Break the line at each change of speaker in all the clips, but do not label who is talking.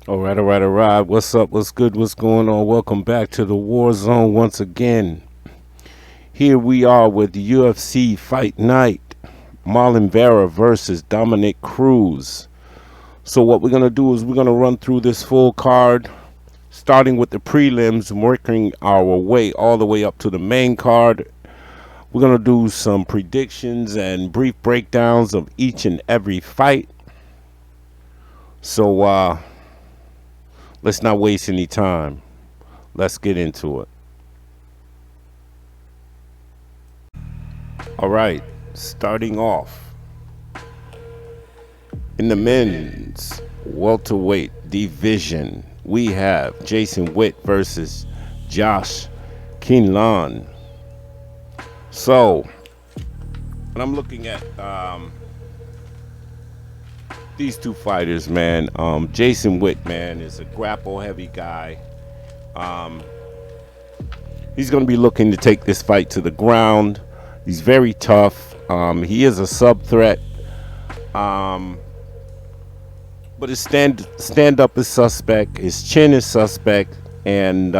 All right. What's up? What's good? What's going on? Welcome back to the War Zone once again. Here we are with UFC Fight Night. Marlon Vera versus Dominick Cruz. So what we're gonna do is we're gonna run through this full card, starting with the prelims, working our way all the way up to the main card. We're gonna do some predictions and brief breakdowns of each and every fight. So let's not waste any time. Let's get into it. All right, starting off in the men's welterweight division, we have Jason Witt versus Josh Quinlan. So, when I'm looking at these two fighters, man, Jason Witt, man, is a grapple-heavy guy. He's going to be looking to take this fight to the ground. He's very tough. He is a sub-threat. But his stand up is suspect. His chin is suspect. And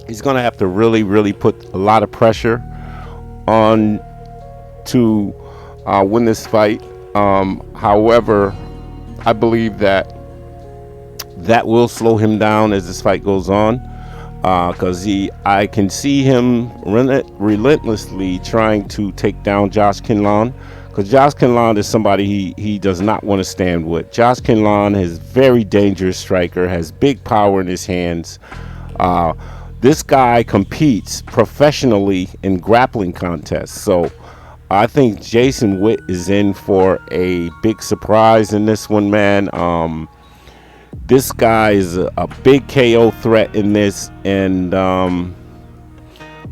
he's going to have to really put a lot of pressure on to win this fight. However, I believe that will slow him down as this fight goes on, because I can see him relentlessly trying to take down Josh Quinlan, because Josh Quinlan is somebody he does not want to stand with. Josh Quinlan is very dangerous striker, has big power in his hands. This guy competes professionally in grappling contests, so I think Jason Witt is in for a big surprise in this one, man. This guy is a big KO threat in this, and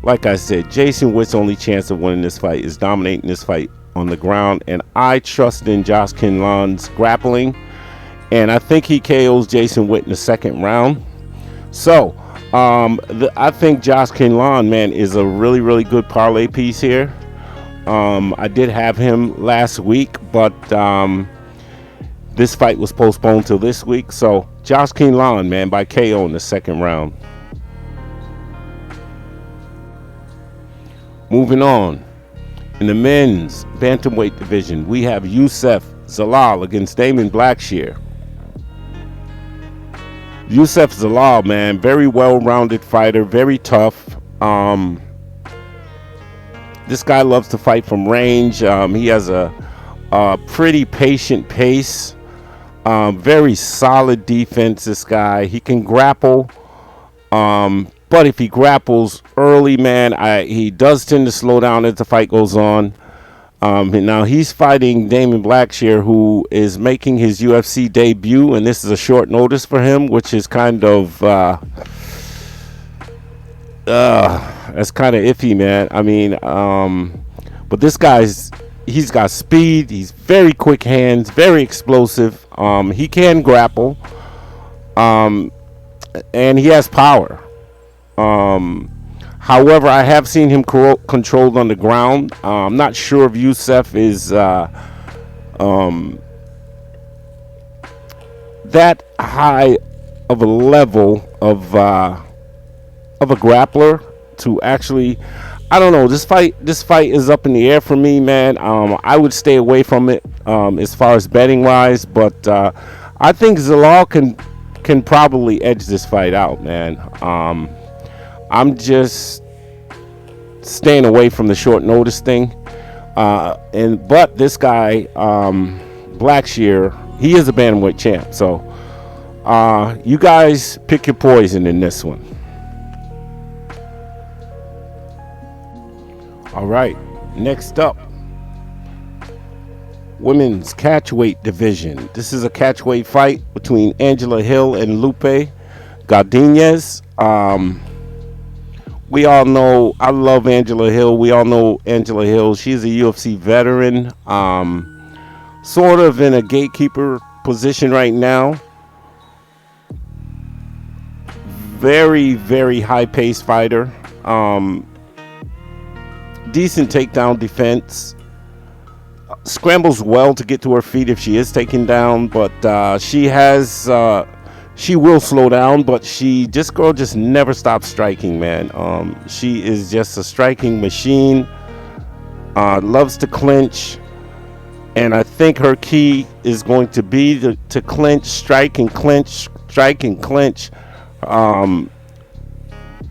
like I said, Jason Witt's only chance of winning this fight is dominating this fight on the ground, and I trust in Josh Quinlan's grappling, and I think he KOs Jason Witt in the second round. So I think Josh Quinlan, man, is a really good parlay piece here. I did have him last week, but this fight was postponed till this week. So Josh Quinlan, man, by KO in the second round. Moving on. In the men's bantamweight division, we have Youssef Zalal against Damon Blackshear. Youssef Zalal, man, very well-rounded fighter, very tough. This guy loves to fight from range. He has a pretty patient pace. Very solid defense, this guy. He can grapple. But if he grapples early, man, he does tend to slow down as the fight goes on. Now he's fighting Damon Blackshear, who is making his UFC debut, and this is a short notice for him, which is kind of that's kind of iffy, man. I mean, but this he's got speed. He's very quick hands, very explosive. He can grapple, and he has power. However, I have seen him controlled on the ground. I'm not sure if Youssef is that high of a level of a grappler to actually. I don't know. This fight is up in the air for me, man. I would stay away from it as far as betting wise, but I think Zalal can probably edge this fight out, man. I'm just staying away from the short notice thing. But this guy, Blackshear, he is a bantamweight champ. So you guys pick your poison in this one. All right, next up, women's catchweight division. This is a catchweight fight between Angela Hill and Lupe Godinez. We all know, I love Angela Hill. We all know Angela Hill. She's a UFC veteran, sort of in a gatekeeper position right now. Very high-paced fighter. Decent takedown defense. scrambles well to get to her feet if she is taken down, but she will slow down, but this girl just never stops striking, man. She is just a striking machine. Loves to clinch, and I think her key is going to be to clinch, strike and clinch, strike and clinch.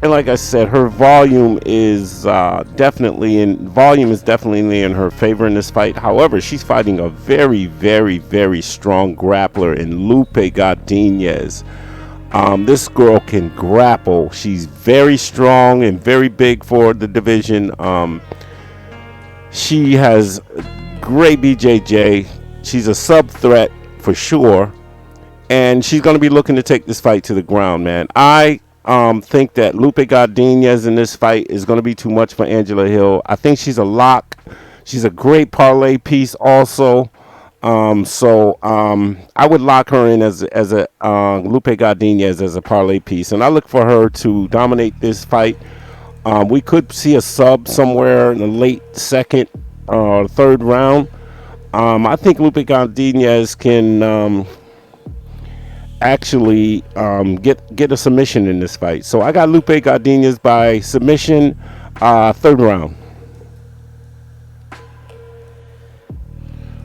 And like I said, her volume is definitely in her favor in this fight. However, she's fighting a very, very, very strong grappler in Lupe Godinez. This girl can grapple. She's very strong and very big for the division. She has great BJJ. She's a sub threat for sure, and she's going to be looking to take this fight to the ground, man. I think that Lupe Godinez in this fight is going to be too much for Angela Hill. I think she's a lock. She's a great parlay piece also. I would lock her in as a Lupe Godinez as a parlay piece, and I look for her to dominate this fight. We could see a sub somewhere in the late second or third round. I think Lupe Godinez can actually get a submission in this fight. So I got Lupe Godinez by submission, third round.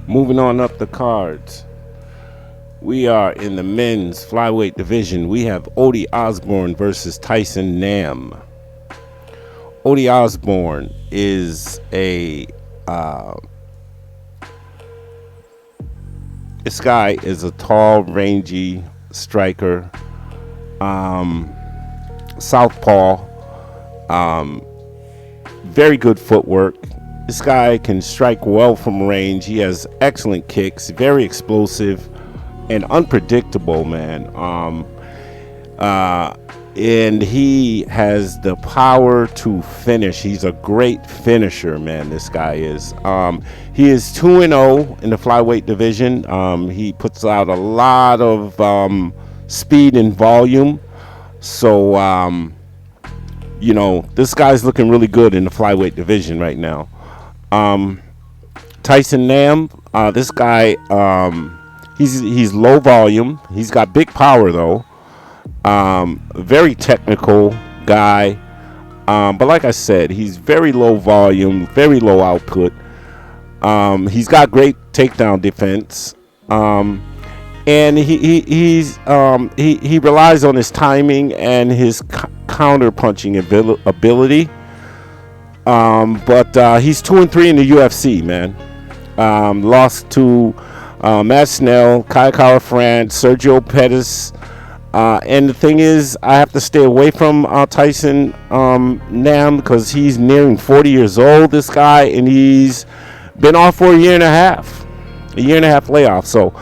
Moving on up the cards, we are in the men's flyweight division. We have Ode Osbourne versus Tyson Nam. Ode Osbourne is this guy is a tall, rangy striker, southpaw, very good footwork. This guy can strike well from range. He has excellent kicks, very explosive and unpredictable, man. And he has the power to finish. He's a great finisher, man. This guy is. He is 2-0 in the flyweight division. He puts out a lot of speed and volume. So, this guy's looking really good in the flyweight division right now. Tyson Nam, this guy, he's low volume. He's got big power though. Very technical guy. But like I said, he's very low volume, very low output. He's got great takedown defense. And he relies on his timing and his counter punching ability. But he's 2-3 in the UFC, man. Lost to Matt Snell, Cachoeira France, Sergio Pettis. And the thing is, I have to stay away from Tyson Nam because he's nearing 40 years old, this guy, and he's been off for a year and a half layoff. So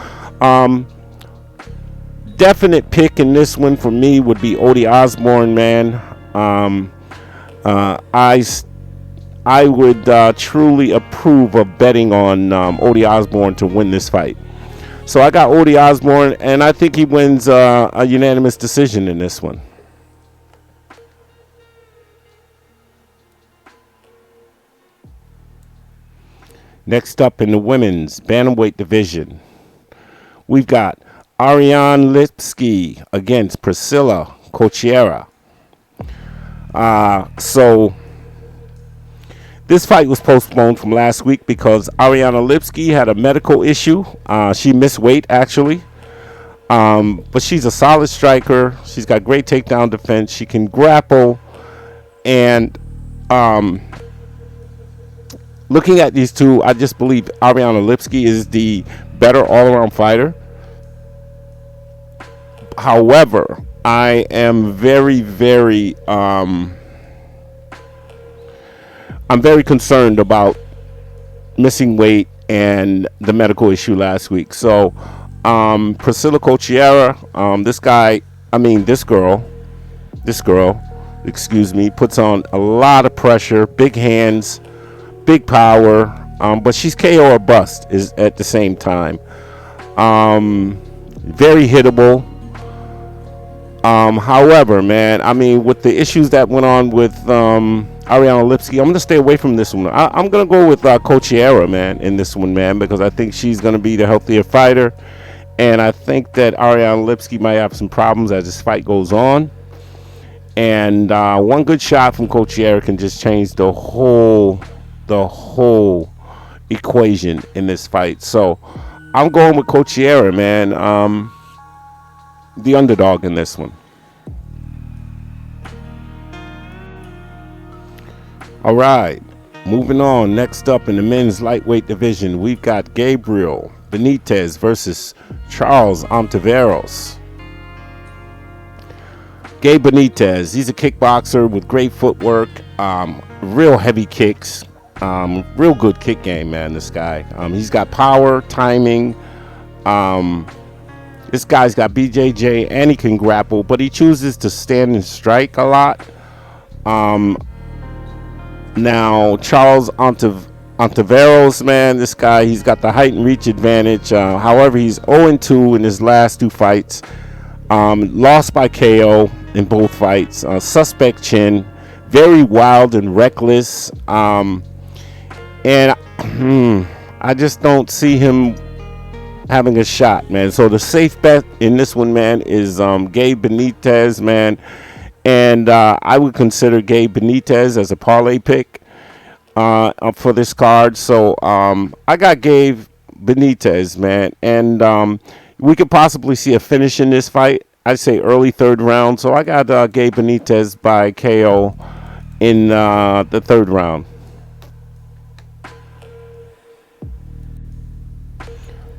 definite pick in this one for me would be Ode Osbourne, man. I would truly approve of betting on Ode Osbourne to win this fight. So I got Ode Osbourne, and I think he wins a unanimous decision in this one. Next up in the women's bantamweight division, we've got Ariane Lipski against Priscila Cachoeira. So this fight was postponed from last week because Ariane Lipski had a medical issue. She missed weight, actually. But she's a solid striker. She's got great takedown defense. She can grapple. And looking at these two, I just believe Ariane Lipski is the better all-around fighter. However, I am very, very... I'm very concerned about missing weight and the medical issue last week. So, Priscila Cachoeira, this girl, puts on a lot of pressure, big hands, big power, but she's KO or bust is at the same time. Very hittable. However, man, I mean, with the issues that went on with Ariane Lipski, I'm gonna stay away from this one. I'm gonna go with Cachoeira, man, in this one, man, because I think she's gonna be the healthier fighter, and I think that Ariane Lipski might have some problems as this fight goes on. And one good shot from Cachoeira can just change the whole equation in this fight. So I'm going with Cachoeira, man. The underdog in this one. All right, moving on. Next up in the men's lightweight division, we've got Gabriel Benítez versus Charles Ontiveros. Gabe Benítez, he's a kickboxer with great footwork, real heavy kicks, real good kick game, man, this guy. He's got power, timing. This guy's got BJJ and he can grapple, but he chooses to stand and strike a lot. Now, Charles Ontiveros, man, this guy, he's got the height and reach advantage. However, he's 0-2 in his last two fights. Lost by KO in both fights. Suspect chin, very wild and reckless. And I just don't see him having a shot, man. So the safe bet in this one, man, is Gabe Benítez, man. And I would consider Gabe Benítez as a parlay pick for this card. So I got Gabe Benítez, man. And we could possibly see a finish in this fight. I'd say early third round. So I got Gabe Benítez by KO in the third round.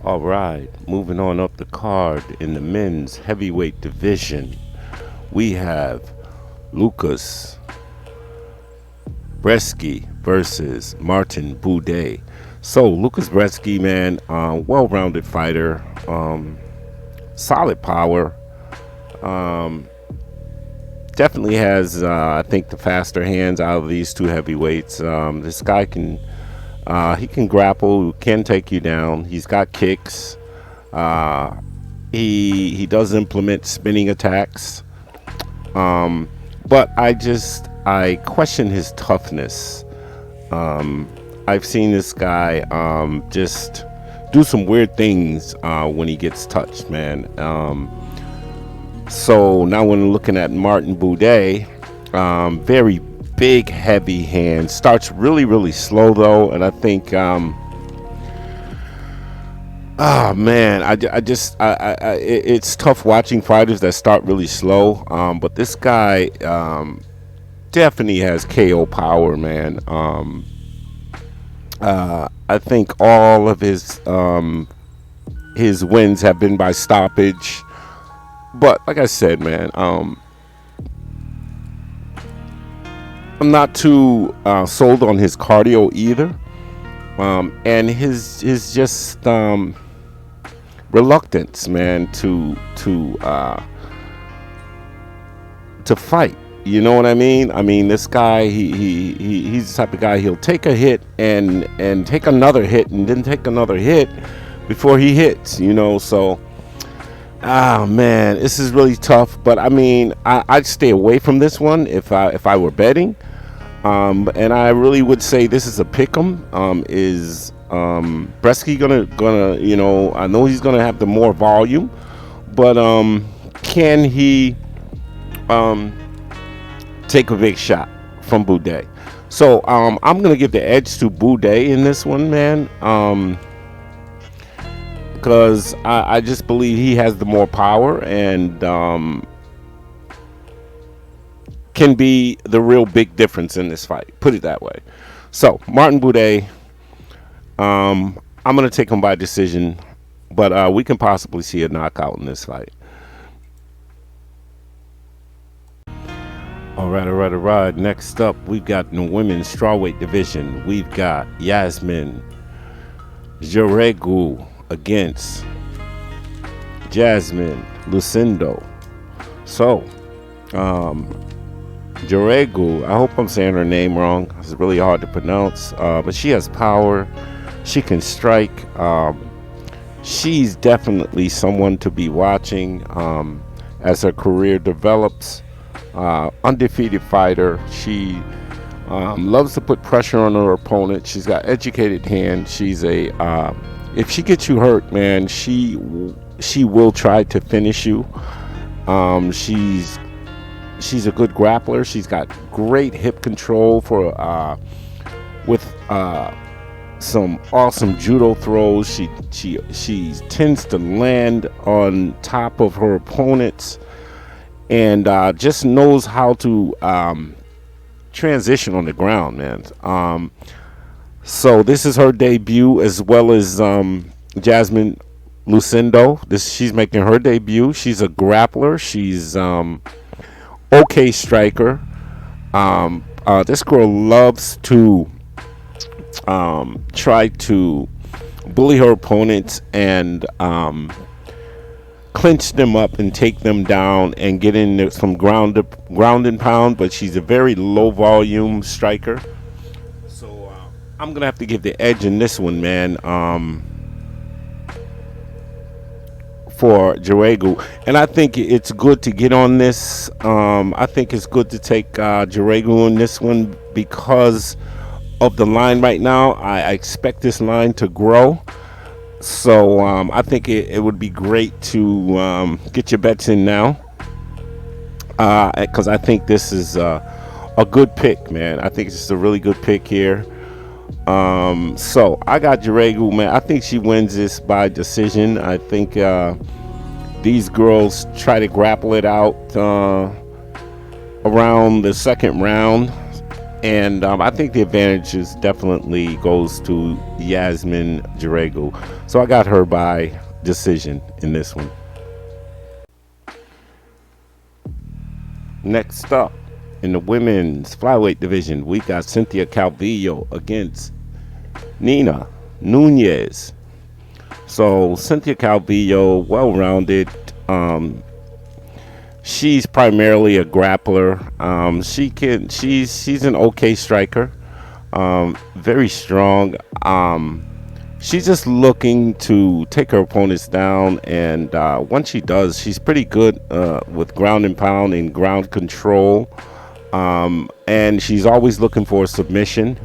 All right, moving on up the card in the men's heavyweight division, we have Lukasz Brzeski versus Martin Buday. So Lukasz Brzeski, man, well-rounded fighter, solid power, definitely has, I think, the faster hands out of these two heavyweights. This guy can. He can grapple, can take you down. He's got kicks. He does implement spinning attacks. But I question his toughness. I've seen this guy just do some weird things when he gets touched, man. So now when looking at Martin Buday, very big, heavy hand. Starts really slow though, and I think, oh man, it's tough watching fighters that start really slow. But this guy definitely has KO power, man. I think all of his wins have been by stoppage. But like I said, man, I'm not too sold on his cardio either, and his just reluctance, man, to fight. You know what I mean? I mean, this guy, he's the type of guy, he'll take a hit and take another hit and then take another hit before he hits. You know, so. Ah, man, this is really tough, but I mean, I'd stay away from this one if I were betting. And I really would say this is a pick'em. Is Brzeski gonna you know, I know he's gonna have the more volume, but can he take a big shot from Buday? So I'm gonna give the edge to Buday in this one, man. Because I just believe he has the more power and can be the real big difference in this fight. Put it that way. So, Martin Buday, I'm going to take him by decision, but we can possibly see a knockout in this fight. All right. Next up, we've got in the women's strawweight division, we've got Yazmin Jauregui against Yazmin Lucindo. So, Jauregui, I hope I'm saying her name wrong. It's really hard to pronounce, but she has power. She can strike. She's definitely someone to be watching. as her career develops. Undefeated fighter. She loves to put pressure on her opponent. She's got educated hands. She's a if she gets you hurt, man, she will try to finish you. She's a good grappler. She's got great hip control for with some awesome judo throws. She tends to land on top of her opponents, and just knows how to transition on the ground, man. So this is her debut, as well as Yazmin Lucindo. She's making her debut. She's a grappler. She's okay striker. This girl loves to try to bully her opponents and clinch them up and take them down and get in some ground and pound. But she's a very low volume striker, so I'm gonna have to give the edge in this one, man, for Jauregui. And I think it's good to get on this. I think it's good to take Jauregui on this one because of the line right now. I expect this line to grow. So I think it would be great to get your bets in now, because I think this is a good pick, man. I think it's just a really good pick here. So I got Jauregui, man. I think she wins this by decision. I think these girls try to grapple it out around the second round. And I think the advantage is definitely goes to Yazmin Jauregui. So I got her by decision in this one. Next up, in the women's flyweight division, we got Cynthia Calvillo against Nina Nunes. So Cynthia Calvillo, well-rounded. She's primarily a grappler. She's an okay striker. Very strong. She's just looking to take her opponents down, and once she does, she's pretty good with ground and pound and ground control. And she's always looking for a submission.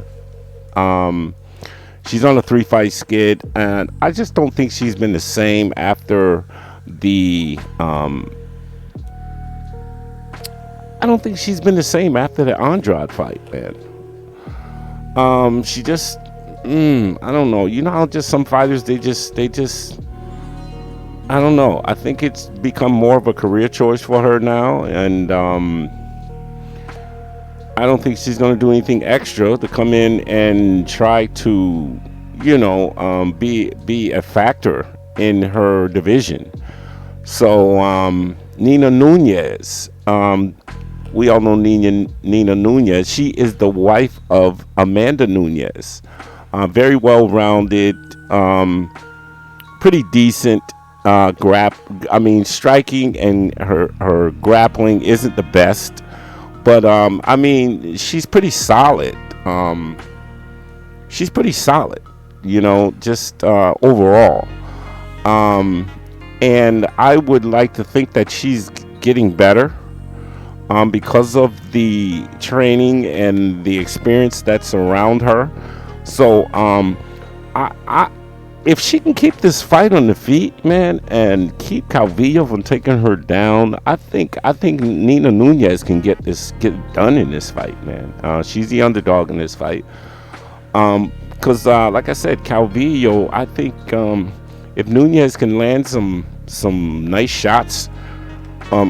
She's on a 3-fight skid, and I just don't think she's been the same after the I don't think she's been the same after the Andrade fight, man. She just, I don't know. You know how just some fighters, they just, I don't know. I think it's become more of a career choice for her now, and I don't think she's going to do anything extra to come in and try to, be a factor in her division. So Nina Nunes. We all know Nina Nunes. She is the wife of Amanda Nunes. Very well-rounded, pretty decent striking, and her grappling isn't the best, but she's pretty solid. She's pretty solid, just overall. And I would like to think that she's getting better. Because of the training and the experience that's around her. So if she can keep this fight on the feet, man, and keep Calvillo from taking her down, I think Nina Nunes can get it done in this fight, man. She's the underdog in this fight. Because like I said, Calvillo, I think if Nunes can land some nice shots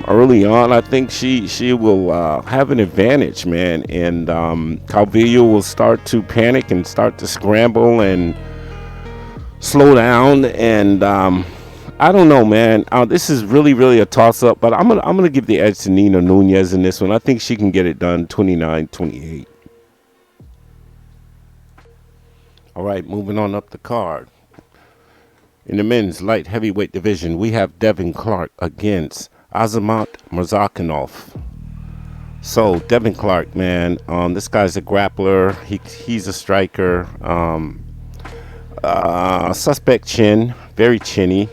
early on, I think she will have an advantage, man, and Calvillo will start to panic and start to scramble and slow down, and I don't know, man. This is really a toss-up, but I'm gonna give the edge to Nina Nunes in this one. I think she can get it done 29-28. All right, moving on up the card. In the men's light heavyweight division, we have Devin Clark against Azamat Murzakanov. So Devin Clark, man, this guy's a grappler. He's a striker. Suspect chin, very chinny.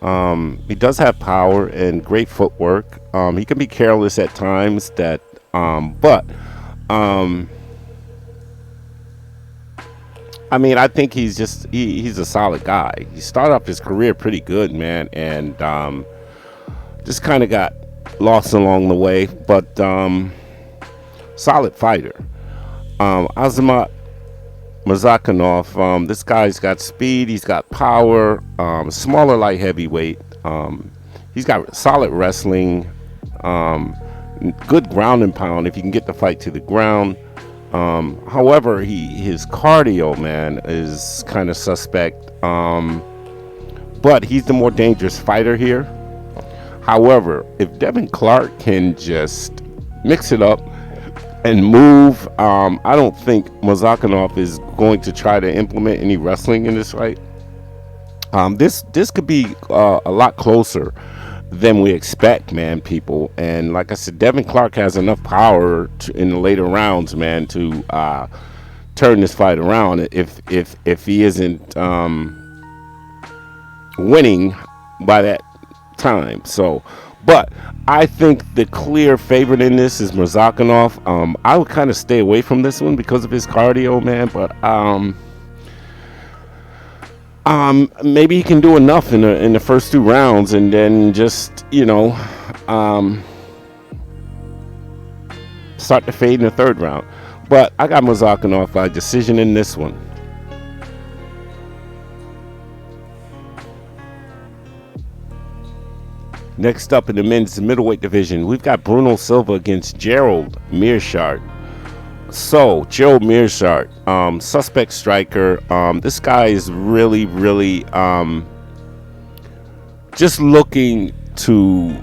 He does have power and great footwork. He can be careless at times. But I mean, I think he's a solid guy. He started off his career pretty good, man, and just kind of got lost along the way. But solid fighter. Azamat Murzakanov, this guy's got speed, he's got power, smaller light heavyweight, he's got solid wrestling, good ground and pound if you can get the fight to the ground. However, his cardio, man, is kind of suspect, but he's the more dangerous fighter here. However, if Devin Clark can just mix it up and move, I don't think Murzakanov is going to try to implement any wrestling in this fight. This could be a lot closer than we expect, man, people. And like I said, Devin Clark has enough power in the later rounds, man, to turn this fight around if he isn't winning by that time. So, but I think the clear favorite in this is Murzakanov. I would kind of stay away from this one because of his cardio, man. But maybe he can do enough in the first 2 rounds, and then just start to fade in the 3rd round. But I got Murzakanov by decision in this one. Next up in the men's middleweight division, we've got Bruno Silva against Gerald Meerschaert. So, Gerald Meerschaert, suspect striker. This guy is really, really just looking to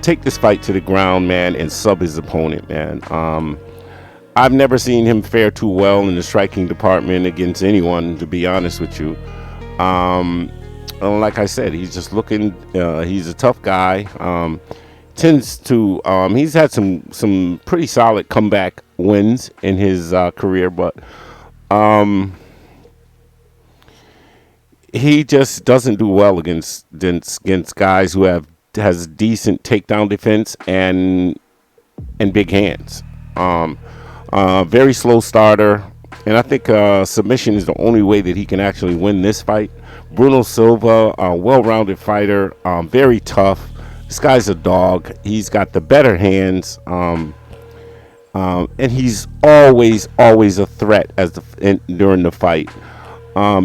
take this fight to the ground, man, and sub his opponent, man. I've never seen him fare too well in the striking department against anyone, to be honest with you. Like I said, he's just looking. He's a tough guy. He's had some pretty solid comeback wins in his career, but he just doesn't do well against guys who has decent takedown defense and big hands. Very slow starter, and I think submission is the only way that he can actually win this fight. Bruno Silva, a well-rounded fighter, very tough. This guy's a dog. He's got the better hands, and he's always a threat during the fight.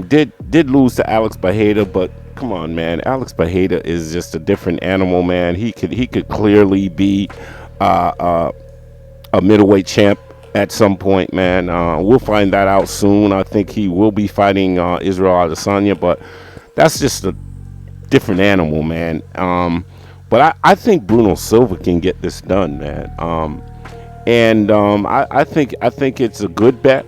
Did lose to Alex Bajeda, but come on, man, Alex Bajeda is just a different animal, man. He could clearly be a middleweight champ at some point, man. We'll find that out soon. I think he will be fighting Israel Adesanya, but that's just a different animal, man. But I think Bruno Silva can get this done, man. I think it's a good bet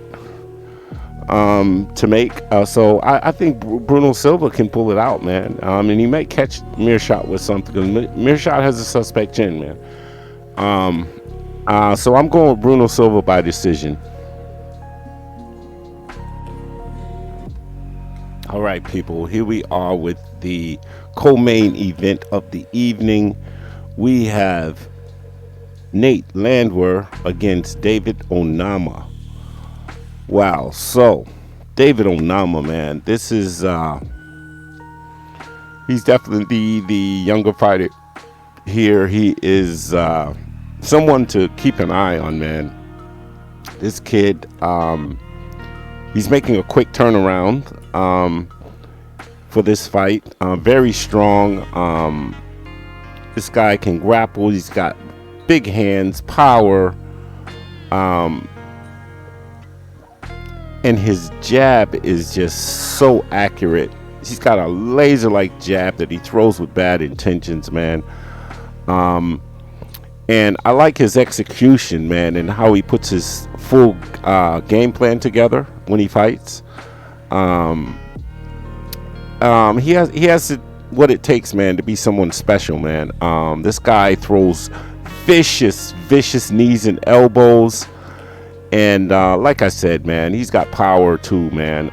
to make. So I think Bruno Silva can pull it out, man. And he might catch Meerschaert with something, because Meerschaert has a suspect chin, man. So I'm going with Bruno Silva by decision. All right, people, here we are with the co-main event of the evening. We have Nate Landwehr against David Onama. Wow, so David Onama, man, this is he's definitely the younger fighter here. He is someone to keep an eye on, man. This kid, he's making a quick turnaround for this fight. Very strong. This guy can grapple. He's got big hands, power, and his jab is just so accurate. He's got a laser-like jab that he throws with bad intentions, man. And I like his execution, man, and how he puts his full game plan together when he fights. He has what it takes, man, to be someone special, man. This guy throws vicious knees and elbows, and like I said, man, he's got power too, man.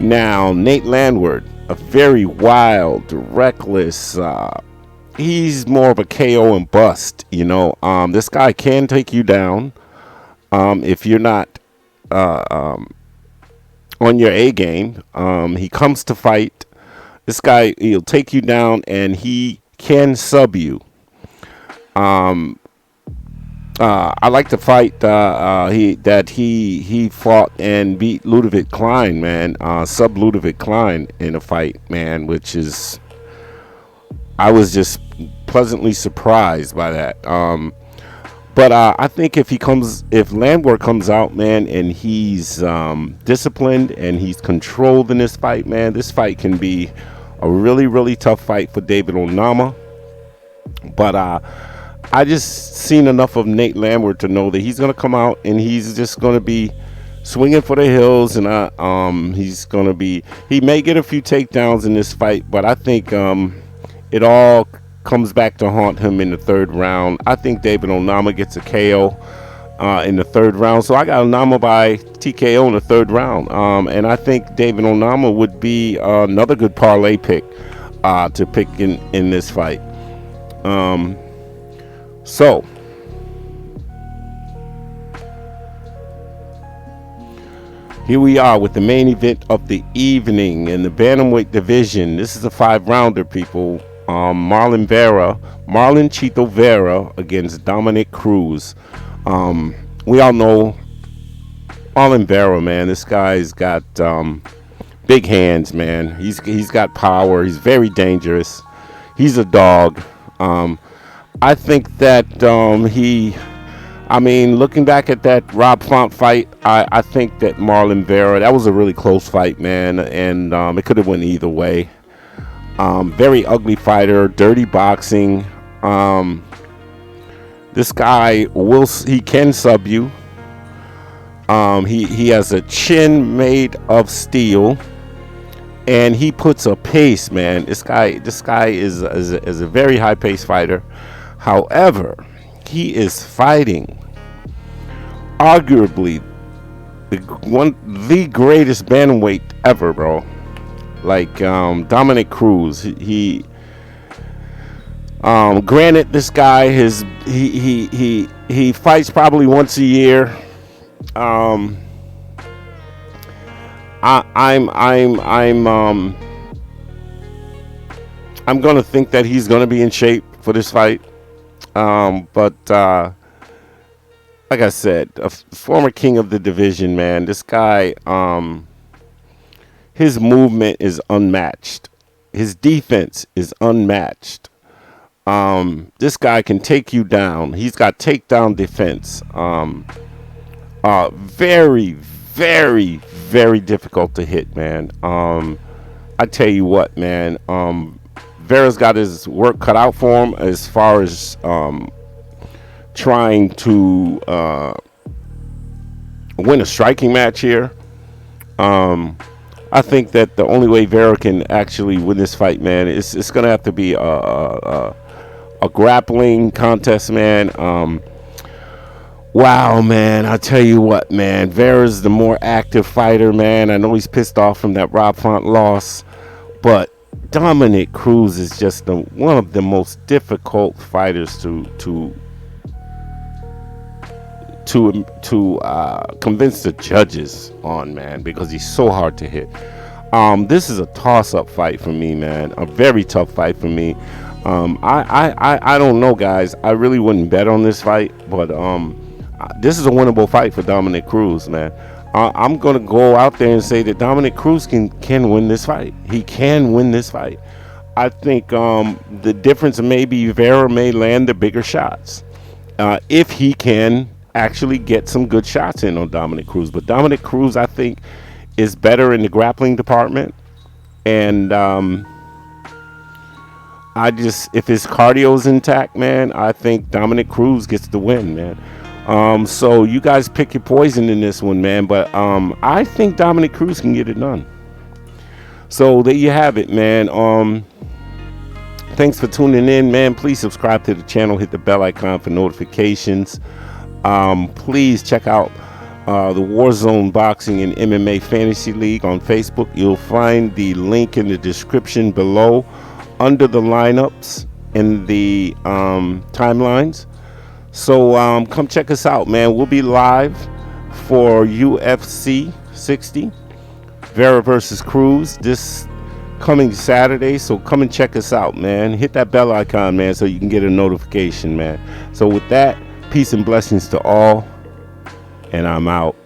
Now Nate Landwehr, a very wild, reckless. He's more of a KO and bust. This guy can take you down if you're not on your A game. He comes to fight. This guy, he'll take you down, and he can sub you. I like the fight he fought and beat Ludovic Klein, man. Sub Ludovic Klein in a fight, man, which is, I was just pleasantly surprised by that. But I think if Landwehr comes out, man, and he's disciplined and he's controlled in this fight, man, this fight can be a really, really tough fight for David Onama. But I just seen enough of Nate Landwehr to know that he's going to come out and he's just going to be swinging for the hills. And he may get a few takedowns in this fight, but I think it all comes back to haunt him in the third round. I think David Onama gets a KO in the third round. So I got Onama by TKO in the third round. And I think David Onama would be another good parlay pick to pick in this fight. So here we are with the main event of the evening in the bantamweight division. This is a 5-rounder, people. Marlon Chito Vera against Dominick Cruz. We all know Marlon Vera, man. This guy's got big hands, man. He's got power. He's very dangerous. He's a dog. I think that looking back at that Rob Font fight, I think that Marlon Vera, that was a really close fight, man, and it could have went either way. Very ugly fighter, dirty boxing. This guy he can sub you. He has a chin made of steel, and he puts a pace, man. This guy is a very high pace fighter. However, he is fighting arguably the greatest bantamweight ever, bro. Like Dominick Cruz. Granted, this guy he fights probably once a year. I'm gonna think that he's gonna be in shape for this fight. But like I said, a former king of the division, man. This guy, his movement is unmatched. His defense is unmatched. This guy can take you down. He's got takedown defense. Very, very, very difficult to hit, man. I tell you what, man. Vera's got his work cut out for him as far as trying to win a striking match here. I think that the only way Vera can actually win this fight, man, it's going to have to be a grappling contest, man. Wow, man, I tell you what, man. Vera's the more active fighter, man. I know he's pissed off from that Rob Font loss, but Dominick Cruz is just one of the most difficult fighters to convince the judges on, man, because he's so hard to hit. This is a toss-up fight for me, man. A very tough fight for me. I don't know, guys. I really wouldn't bet on this fight, but this is a winnable fight for Dominick Cruz, man. I'm going to go out there and say that Dominick Cruz can win this fight. He can win this fight. I think the difference maybe Vera may land the bigger shots if he can actually get some good shots in on Dominick Cruz. But Dominick Cruz, I think, is better in the grappling department. And if his cardio's intact, man, I think Dominick Cruz gets the win, man. So you guys pick your poison in this one, man. But I think Dominick Cruz can get it done. So there you have it, man. Thanks for tuning in, man. Please subscribe to the channel. Hit the bell icon for notifications. Please check out the Warzone Boxing and MMA Fantasy League on Facebook. You'll find the link in the description below under the lineups and the timelines. So come check us out, man. We'll be live for UFC 60, Vera versus Cruz, this coming Saturday. So come and check us out, man. Hit that bell icon, man, so you can get a notification, man. So with that, peace and blessings to all. And I'm out.